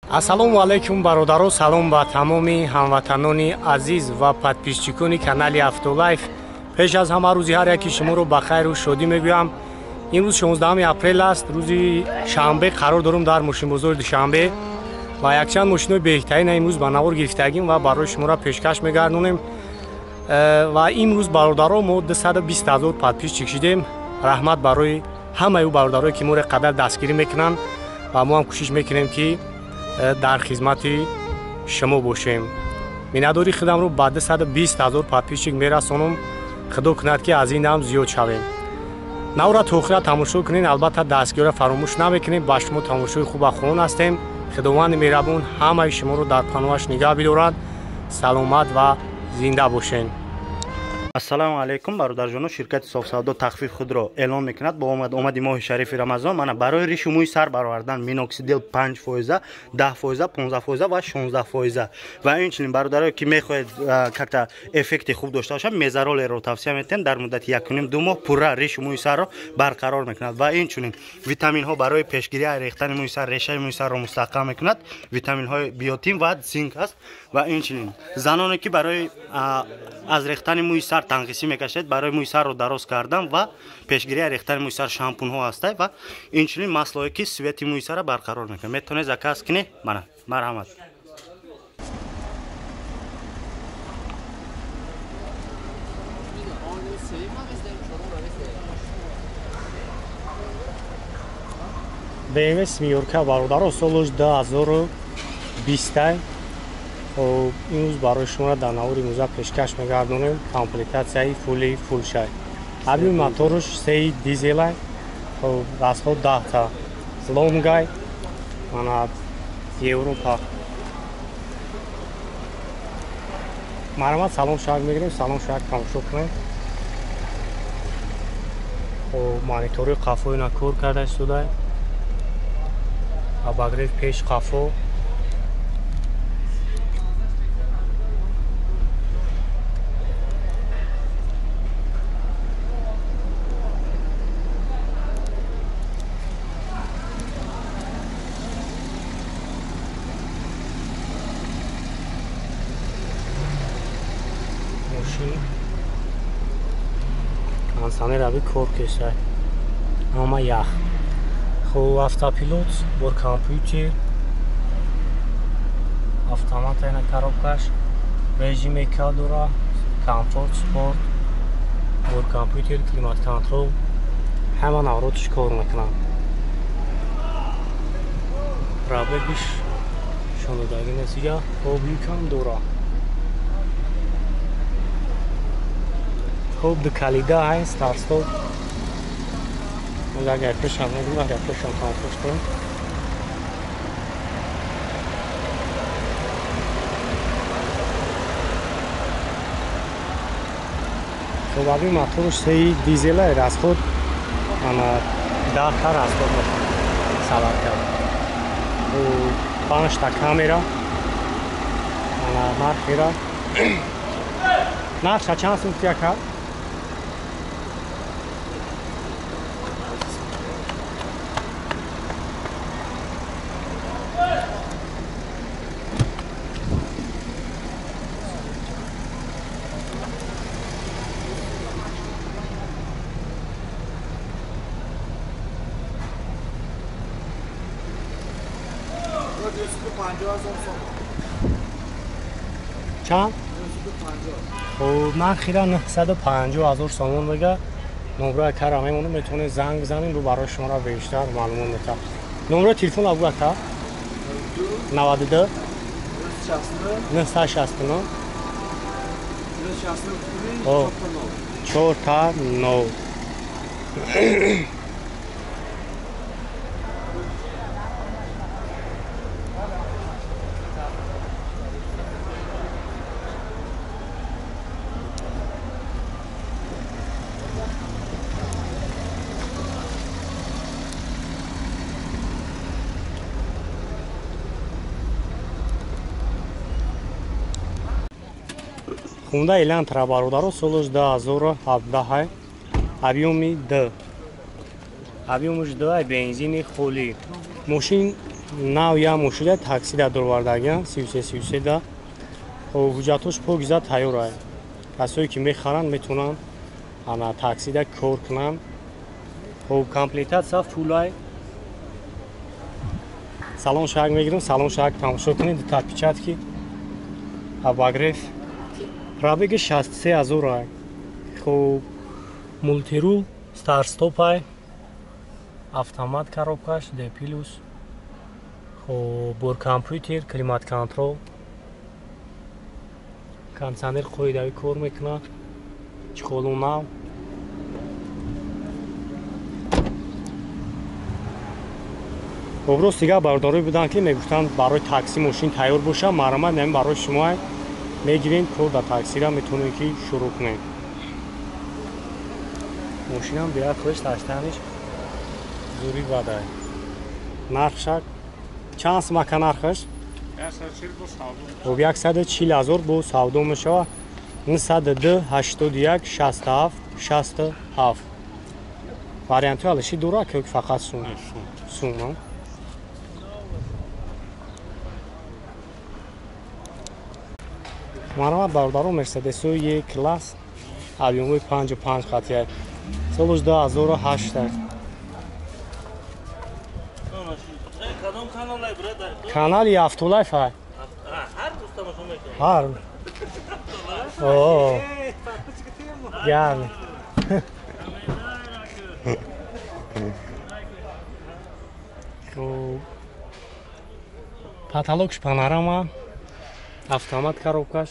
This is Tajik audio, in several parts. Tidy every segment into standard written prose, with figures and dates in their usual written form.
Ассалому алайкум бародаро, салом ба тамоми ҳамватанони азиз ва подписчикони канали Автолайф. Пеш аз ҳама рӯзи ҳар яки шуморо ба хайру шодӣ мегӯям. Имрӯз 16 апрел аст, рӯзи шанбе. Қарор дорум дар мошинбозори Душанбе ва якчанд мошинои беҳтарина имрӯз ба навор гирифтагим ва барои шуморо пешкаш мегардонем. Ва имрӯз бародаро мо 220 000 подписчик шидем. Раҳмат барои ҳамаи бародарое ки моро қадар дастгирӣ мекунанд ва мо ҳам кӯшиш мекунем ки дар хизмати шумо бошем. Миннатдори худамро ба 220 000 подписчик мерасонам. Худо кунад ки аз ин ҳам зиёд шавем. навро то охира тамошо кунед. Албатта дастгиёра фаромӯш намекунед. ба шумо тамошои хуба хоҳон ҳастем. худованди меҳрабон ҳамаи шуморо дар паноҳаш нигоҳ бидорад. саломат ва зинда бошед. ассалому алайкум бародарҷоно, ширкати софсавдо тахфиф худро эълон мекунад бо омади моҳи шарифи рамазон. Мана барои ришу мӯи сар баровардан миноксидил 5%, 10%, 15% ва 16%. ва инчунин бародарое ки мехоҳед какта эффекти хуб дошта бошад, мезаролеро тавсия метем. дар муддати 1.5-2 моҳ пурра ришу мӯи сарро барқарор мекунад. ва инчунин витаминҳо барои пешгирии рехтани мӯи сар, решаи мӯи сарро мустаҳкам мекунад. витаминҳои биотин ва зинк аст. ва инчунин заноне ки барои аз рехтани мӯи сар танқисӣ мекашед, барои мӯи сарро дароз кардан ва пешгирии рехтани мӯи сар шампунҳо ҳастад ва инчунин маслое ки свети мӯи сарро барқарор мекунад. метавонед заказ кунед. Мана марҳамат. BMW семёрка бародаро солош 2020. имрӯз барои шумо дар навори муза пешкаш мегардонем комплектатсияи фулшай. Объеми мотораш 3 дизелай, расход 10 лонгай, мана Европа. Марҳамат, салом шавак мегирем, салом шавак тамошо кунем. монитори қафо ина кор карда истодай. обогрев пеш қафо. Консонерави кор кесай. Ама ях. Хуб, автопилот бо компютер. Автомат ина коробкаш. Режим ка дора. Комфорт, спорт. Бо компютер, климат контрол. Ҳама навротиш кор мекунад. Пробегиш шонидаги насига. Обикам дора. Хуб, ду калида ҳаст, старт-стоп. Муза гапешам медим, гапешам конфош кунем. Хуб, аби моторш 3 дизелай, расход ана 10 та расход сабар кард. 5 та камера. Ана нархира. Нарша чанд сум яка? چند؟ خب نرخیره 950 000 سامان بگه. نمره کرم همونو میتونه زنگ بزنیم رو برای شما را بیشتر معلومات میده. نمره تلفن ابو تا 92 969 4 تا 9. Hyundai Elantra бародаро солош 2017 объеми 2. объемаш 2 бензини холӣ. Мошин нав я мошина таксида дурвардагиам 33 да ҳуҷҷатош покиза тайёр ай. Касое ки мехаранд метавонанд ана таксида кор кунанд. Комплектация фул ай. Салон шаг мегирем, салон шаг тамошо кунед, ду отпечатки, обогрев. Пробеги 63 000 ай. Хуб мультирул, старт-стоп ай. Автомат коробкаш, D+. Боркомпютер, климат-контрол. Кондиционер қоидави кор мекунад. Чиқолу нав. оброс дига бардорӣ буданд ки мегуфтанд барои такси мошин тайёр боша, марамат нами барои шумо мегирем кор да таксира метавонем ки шурӯъ кунем. Мошинам бия хӯш таштаниш зури бадай. Нархшак чанд смака нархаш? 140 000 бо савдо мешавад. 902 81 67 67. варианти алиши дура ки фақат сум. марамат бародаро мерседесу е класс объёмои 55 қатъия солуш 2008 канали автолайф ай ҳар о гами потолокш панорама автомат коробкаш.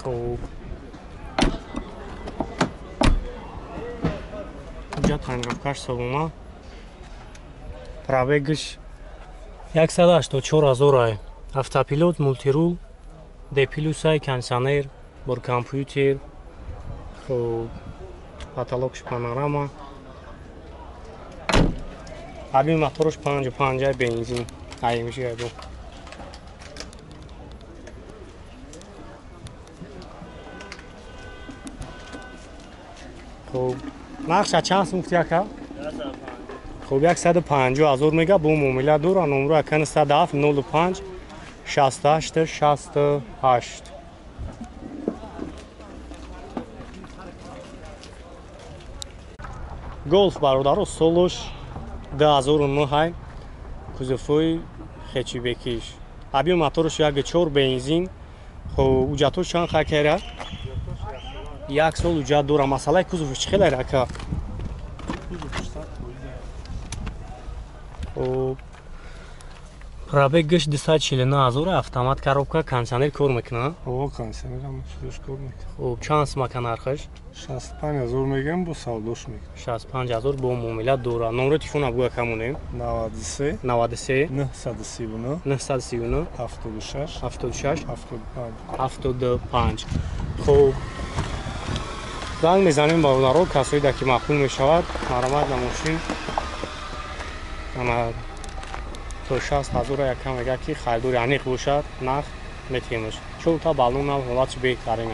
Хуб. Ҷа тангировкаш солома. Пробегиш 184 000 ай. Автопилот, мультирул, D+ ай, кондиционер, боркомпютер. Хуб. Потолокш панорама. объем моторош 55 ай бензин. АМЖ ай бо. خب نقش چند سوم کتیاکا؟ خب 150 000 مگا بو مومیلا دور نمره اکن 107 05 68 68 گولف برادرو سولوش 2009 های کزفوی خچی بکیش объем моторش 1.4 бензин. خب اوجاتوش چند خاکره؟ یک سال اوجا دورا مسئله کزوفش چی خیلی راکا؟ پرابگش 249 000 автомат коробка кондиционер кор мекунад. о кондиционерам шудаш кор мекунад. خب چند смака нархаш? 65 000 мегам бо савдош мекунад. 65 000 бо муомила дора. номери телефона бгӯя камонем? 93 93 939 939 76 76 75 75. خب زنگ میزنیم با اونارو کسایی که مقبول میشود مرامت نموشین اما تو 60,000 یکم اگر که خریدار عنیق باشد نخ میتیمش چون تا بالون هم حالاتش بهترینه.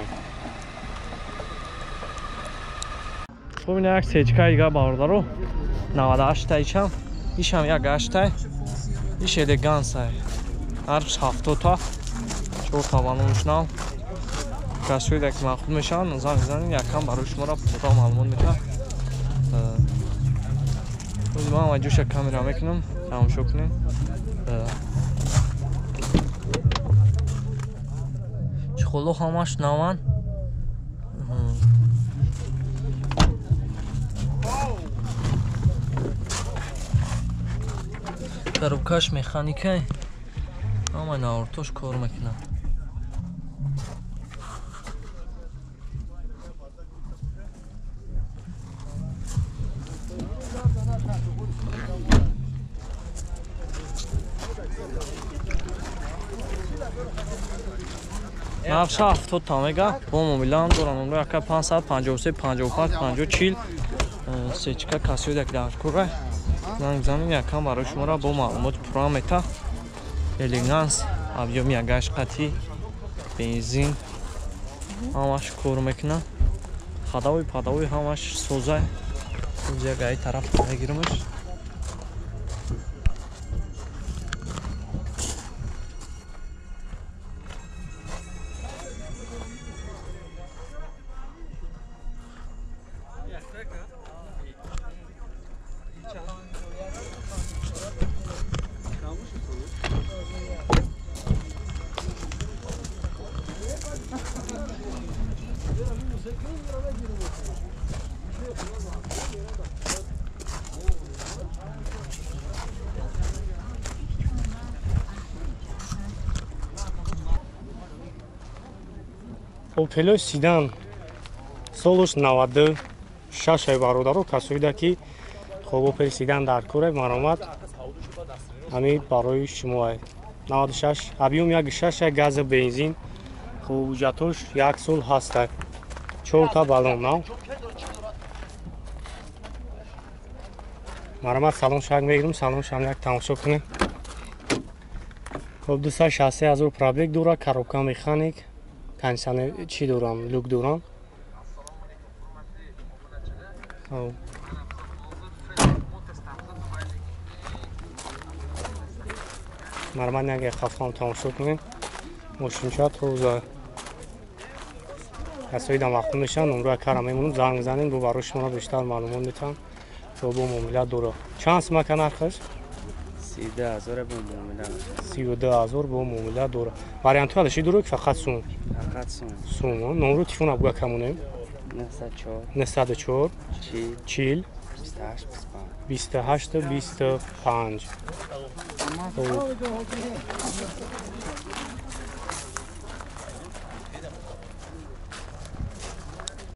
خب این یک سیچکای دیگه باردارو 98 تایچم ایش هم یک 8 تای ایش الگانس های هرش 70 تا 4 تا بالونش نام کسوی که مقبول میشن زنگ زنین یکم برای شما را پوتا معلومات میتونم ما هم جوش کامیرا میکنم تماشا کنیم. چخلو همش نوان коробкаш механикай ама на ортош кор мекунам. نقشه 70 تا مگا با موبیلم دوران نمره اکا 553 55 50 40 سیچکا کاسیو دک در کوره زنگ زنین یکم برای شما را با معلومات پرامتا الگانس объем یگاش قطعی بنزین همش کور میکنه خداوی پداوی همش سوزه اینجا گاهی طرف بگیرمش Opel Sedan солош 96 бародаро касоида ки хоб Opel Sedan дар кор маромад ҳами барои шумо 96 объем 1.6 газ бензин хужатош 1 сол ҳаст 4 та балон на маромад салон шак мегирам салон шам як тамошо кунем хоб 260,000 пробег дора коробка механик кондиционер чӣ дорам люк дорам маромад як хафам тамошо кунем мошинча тоза касои дам вақт мешан номро кара мемонам занг занем бо барои шумо бештар маълумот метавам то бо муомила дора чанд сумака нархаш 32,000 бо муомила 32,000 бо муомила дора варианти ҳадаши дора ки фақат сум фақат сум номро телефона буга камонем 94 40 28 25